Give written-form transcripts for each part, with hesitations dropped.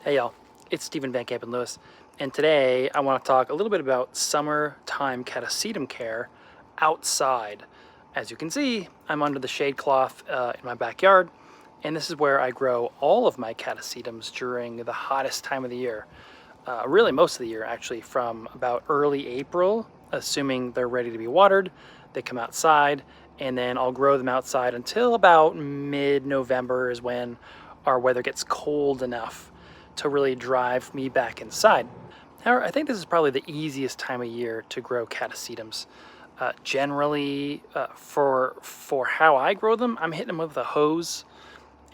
Hey y'all, it's Stephen Van Kampen-Lewis, and today I want to talk a little bit about summertime Catasetum care outside. As you can see, I'm under the shade cloth in my backyard, and this is where I grow all of my Catasetums during the hottest time of the year. Really most of the year actually, from about early April, assuming they're ready to be watered, they come outside, and then I'll grow them outside until about mid-November is when our weather gets cold enough to really drive me back inside. However, I think this is probably the easiest time of year to grow Catasetums. Generally, for how I grow them, I'm hitting them with a hose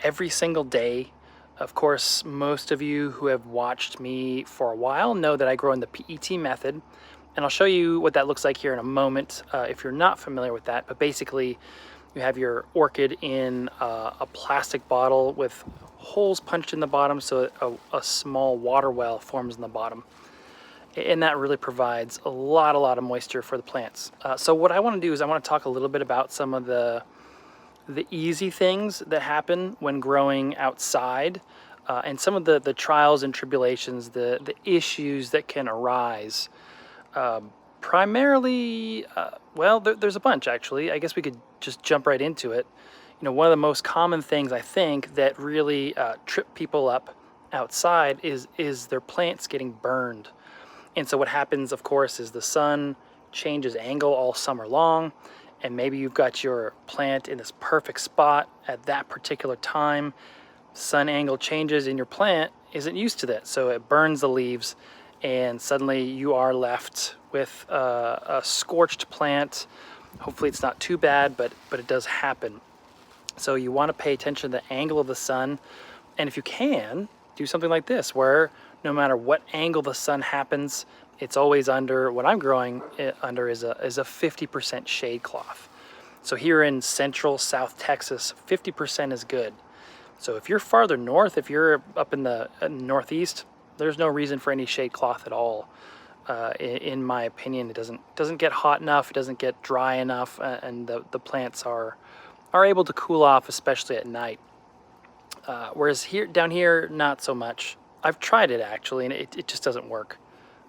every single day. Of course, most of you who have watched me for a while know that I grow in the PET method, and I'll show you what that looks like here in a moment if you're not familiar with that. But basically, you have your orchid in a plastic bottle with holes punched in the bottom so a small water well forms in the bottom. And that really provides a lot of moisture for the plants. So what I want to do is I want to talk a little bit about some of the easy things that happen when growing outside and some of the trials and tribulations, the issues that can arise. Primarily, well, there's a bunch actually. I guess we could just jump right into it. You know, one of the most common things I think that really trip people up outside is their plants getting burned. And so what happens, of course, is the sun changes angle all summer long, and maybe you've got your plant in this perfect spot at that particular time. Sun angle changes and your plant isn't used to that, so it burns the leaves, and suddenly you are left with a scorched plant. Hopefully it's not too bad, but it does happen. So you want to pay attention to the angle of the sun, and if you can, do something like this, where no matter what angle the sun happens, it's always under, what I'm growing it under is a 50% shade cloth. So here in central South Texas, 50% is good. So if you're farther north, if you're up in the northeast, there's no reason for any shade cloth at all. In my opinion, it doesn't get hot enough, it doesn't get dry enough, and the plants are able to cool off, especially at night. Whereas down here, not so much. I've tried it actually, and it just doesn't work.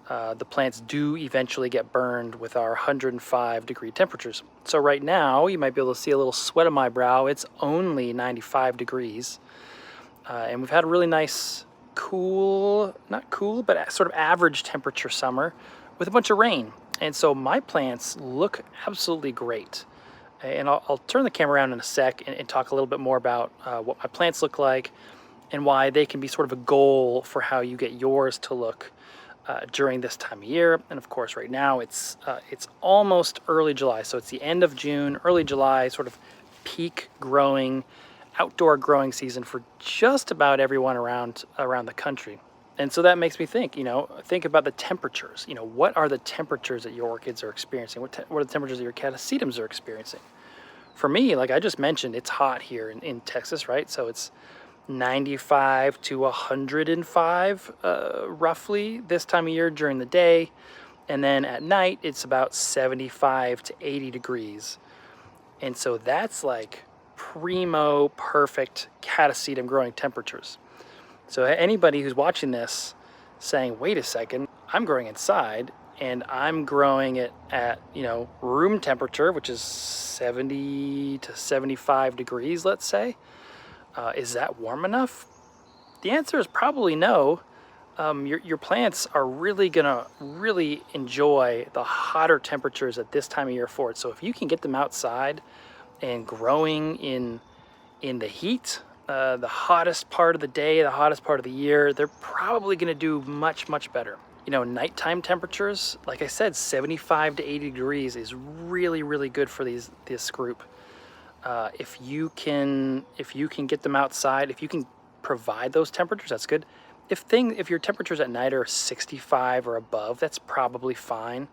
The plants do eventually get burned with our 105-degree temperatures. So right now, you might be able to see a little sweat on my brow. It's only 95 degrees. And we've had a really nice, cool, not cool, but sort of average temperature summer with a bunch of rain. And so my plants look absolutely great. And I'll turn the camera around in a sec and talk a little bit more about what my plants look like and why they can be sort of a goal for how you get yours to look during this time of year. And of course, right now it's almost early July, so it's the end of June, early July, sort of peak growing, outdoor growing season for just about everyone around the country. And so that makes me think, think about the temperatures. What are the temperatures that your orchids are experiencing? What are the temperatures that your Catasetums are experiencing? For me, like I just mentioned, it's hot here in Texas, right? So it's 95 to 105 roughly this time of year during the day. And then at night, it's about 75 to 80 degrees. And so that's like primo perfect Catasetum growing temperatures. So anybody who's watching this saying, wait a second, I'm growing inside and I'm growing it at, room temperature, which is 70 to 75 degrees, let's say. Is that warm enough? The answer is probably no. Your plants are really gonna enjoy the hotter temperatures at this time of year for it. So if you can get them outside and growing in the heat, the hottest part of the day, the hottest part of the year, they're probably gonna do much better. Nighttime temperatures, like I said, 75 to 80 degrees is really good for this group. If you can get them outside, if you can provide those temperatures, that's good. If your temperatures at night are 65 or above, that's probably fine.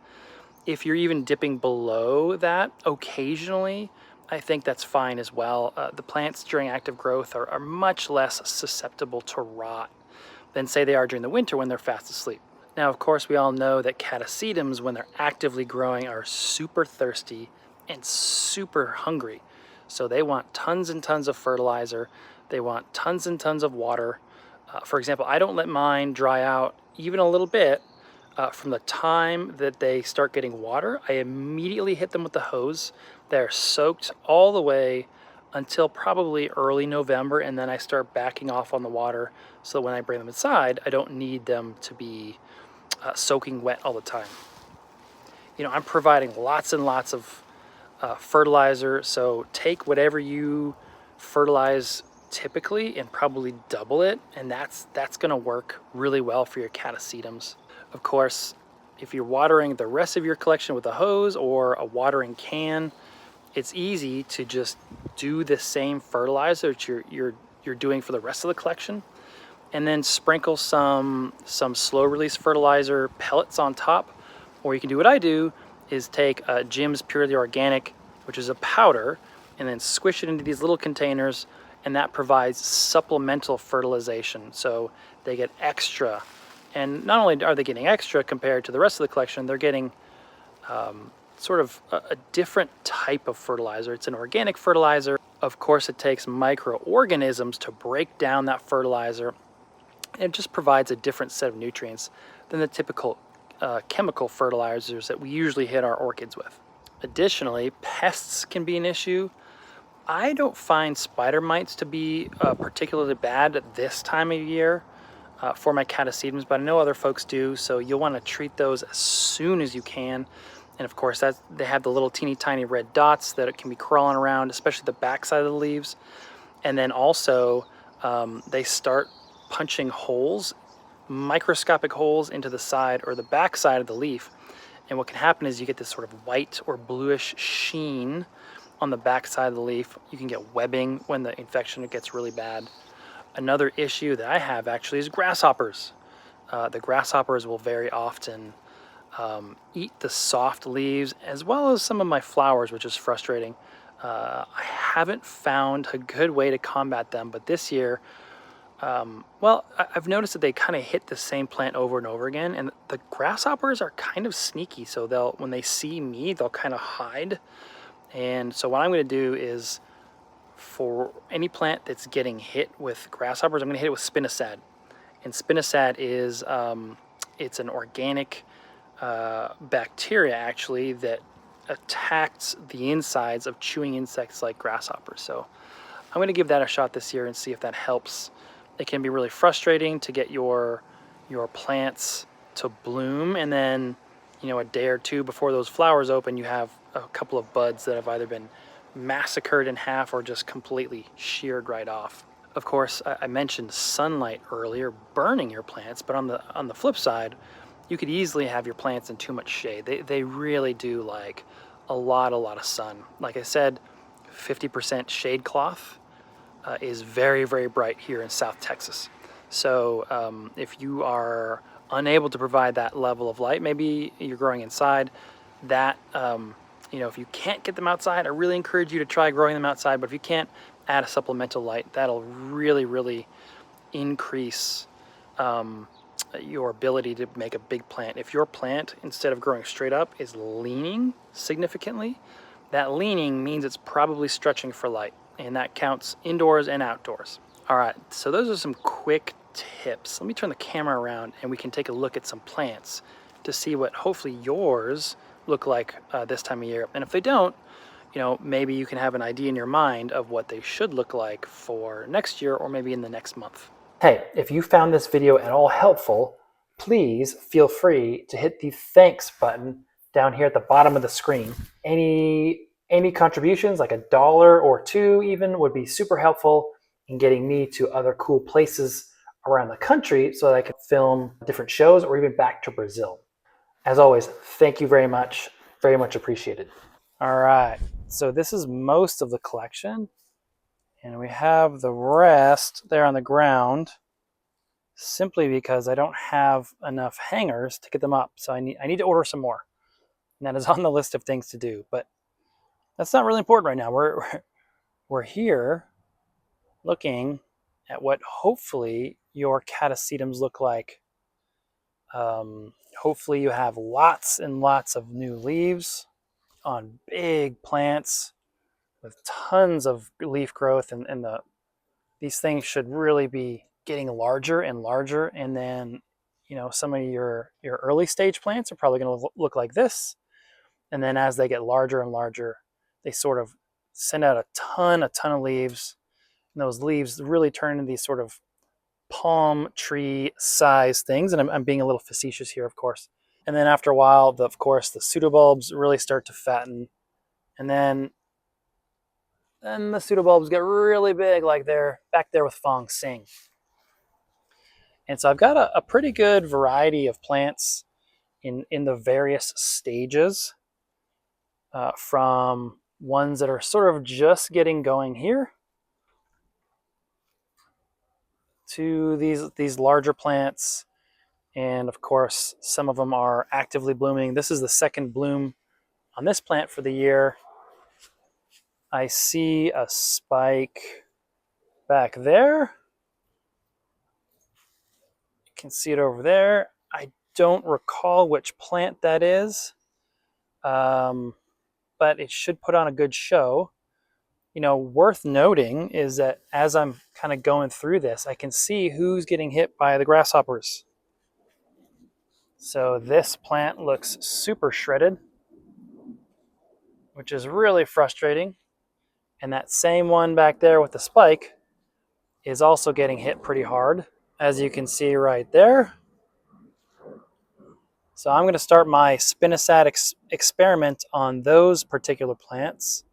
If you're even dipping below that occasionally, I think that's fine as well. The plants during active growth are much less susceptible to rot than say they are during the winter when they're fast asleep. Now, of course, we all know that Catasetums, when they're actively growing, are super thirsty and super hungry. So they want tons and tons of fertilizer. They want tons and tons of water. For example, I don't let mine dry out even a little bit. From the time that they start getting water, I immediately hit them with the hose. They're soaked all the way until probably early November, and then I start backing off on the water so that when I bring them inside, I don't need them to be soaking wet all the time. I'm providing lots and lots of fertilizer, so take whatever you fertilize typically and probably double it, and that's going to work really well for your Catasetums. Of course, if you're watering the rest of your collection with a hose or a watering can, it's easy to just do the same fertilizer that you're doing for the rest of the collection, and then sprinkle some slow release fertilizer pellets on top. Or you can do what I do, is take Jim's Purely Organic, which is a powder, and then squish it into these little containers, and that provides supplemental fertilization. So they get extra. And not only are they getting extra compared to the rest of the collection, they're getting sort of a different type of fertilizer. It's an organic fertilizer. Of course, it takes microorganisms to break down that fertilizer. It just provides a different set of nutrients than the typical chemical fertilizers that we usually hit our orchids with. Additionally, pests can be an issue. I don't find spider mites to be particularly bad at this time of year for my Catasetums, but I know other folks do, so you'll want to treat those as soon as you can. And of course, they have the little teeny tiny red dots that it can be crawling around, especially the back side of the leaves. And then also, they start punching holes, microscopic holes into the side or the back side of the leaf. And what can happen is you get this sort of white or bluish sheen on the back side of the leaf. You can get webbing when the infection gets really bad. Another issue that I have actually is grasshoppers. The grasshoppers will very often eat the soft leaves as well as some of my flowers, which is frustrating. I haven't found a good way to combat them, but this year, I've noticed that they kind of hit the same plant over and over again, and the grasshoppers are kind of sneaky, so when they see me, they'll kind of hide. And so what I'm going to do is, for any plant that's getting hit with grasshoppers, I'm going to hit it with spinosad. And spinosad is, it's an organic bacteria actually that attacks the insides of chewing insects like grasshoppers. So I'm going to give that a shot this year and see if that helps. It can be really frustrating to get your plants to bloom, and then a day or two before those flowers open, you have a couple of buds that have either been massacred in half or just completely sheared right off. Of course, I mentioned sunlight earlier burning your plants, but on the flip side, you could easily have your plants in too much shade. They really do like a lot of sun. Like I said, 50% shade cloth is very, very bright here in South Texas. So if you are unable to provide that level of light, maybe you're growing inside, that if you can't get them outside, I really encourage you to try growing them outside. But if you can't, add a supplemental light. That'll really increase your ability to make a big plant. If your plant, instead of growing straight up, is leaning significantly, that leaning means it's probably stretching for light, and that counts indoors and outdoors. All right, so those are some quick tips. Let me turn the camera around and we can take a look at some plants to see what hopefully yours look like this time of year. And if they don't, maybe you can have an idea in your mind of what they should look like for next year or maybe in the next month. Hey, if you found this video at all helpful, please feel free to hit the thanks button down here at the bottom of the screen. Any contributions, like $1 or $2 even, would be super helpful in getting me to other cool places around the country so that I can film different shows or even back to Brazil. As always, thank you very much appreciated. All right, so this is most of the collection, and we have the rest there on the ground simply because I don't have enough hangers to get them up. So I need to order some more, and that is on the list of things to do, but that's not really important right now. We're here looking at what hopefully your Catasetums look like. Hopefully you have lots and lots of new leaves on big plants with tons of leaf growth, and these things should really be getting larger and larger, and then some of your early stage plants are probably going to look like this, and then as they get larger and larger, they sort of send out a ton of leaves, and those leaves really turn into these sort of palm tree size things, and I'm being a little facetious here, of course. And then after a while, of course, the pseudobulbs really start to fatten, and then the pseudobulbs get really big, like they're back there with Fong Sing. And so I've got a pretty good variety of plants in the various stages, from ones that are sort of just getting going here to these larger plants. And of course, some of them are actively blooming. This is the second bloom on this plant for the year. I see a spike back there. You can see it over there. I don't recall which plant that is, but it should put on a good show. Worth noting is that as I'm kind of going through this, I can see who's getting hit by the grasshoppers. So this plant looks super shredded, which is really frustrating. And that same one back there with the spike is also getting hit pretty hard, as you can see right there. So I'm going to start my spinosad experiment on those particular plants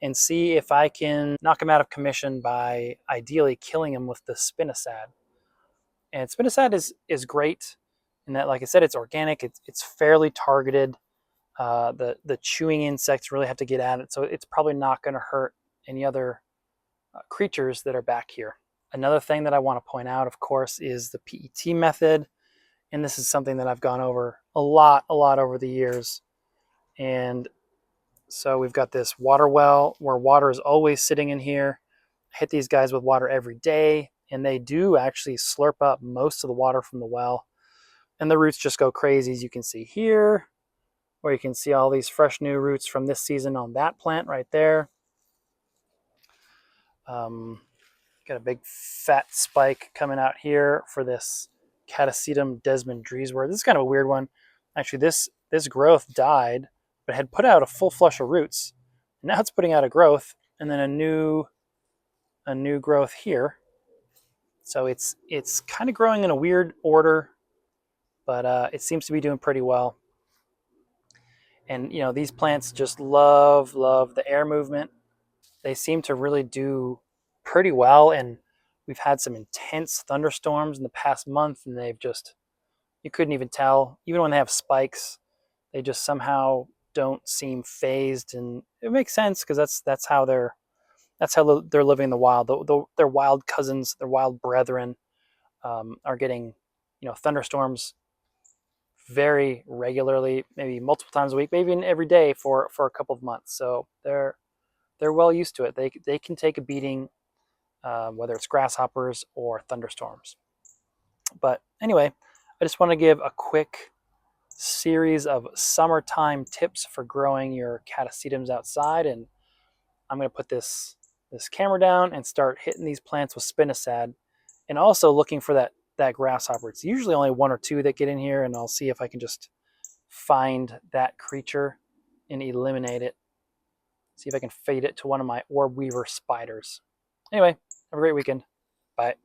and see if I can knock them out of commission by ideally killing them with the spinosad. And spinosad is great in that, like I said, it's organic, it's fairly targeted. The chewing insects really have to get at it, so it's probably not going to hurt any other creatures that are back here. Another thing that I want to point out, of course, is the PET method. And this is something that I've gone over a lot over the years. And so we've got this water well where water is always sitting in here. I hit these guys with water every day, and they do actually slurp up most of the water from the well. And the roots just go crazy, as you can see here, where you can see all these fresh new roots from this season on that plant right there. Got a big fat spike coming out here for this Catasetum Desmond Drieswort. This is kind of a weird one. Actually, this growth died, but had put out a full flush of roots. And now it's putting out a growth, and then a new growth here. So it's kind of growing in a weird order, but it seems to be doing pretty well. And these plants just love the air movement. They seem to really do pretty well, and we've had some intense thunderstorms in the past month, and you couldn't even tell. Even when they have spikes, they just somehow don't seem phased, and it makes sense because that's how they're living in the wild. Their wild cousins, their wild brethren, are getting thunderstorms very regularly, maybe multiple times a week, maybe even every day for a couple of months. So they're well used to it. They can take a beating, whether it's grasshoppers or thunderstorms. But anyway, I just want to give a quick series of summertime tips for growing your Catasetums outside, and I'm going to put this camera down and start hitting these plants with spinosad, and also looking for that grasshopper. It's usually only one or two that get in here, and I'll see if I can just find that creature and eliminate it. See if I can fade it to one of my orb weaver spiders. Anyway, have a great weekend. Bye.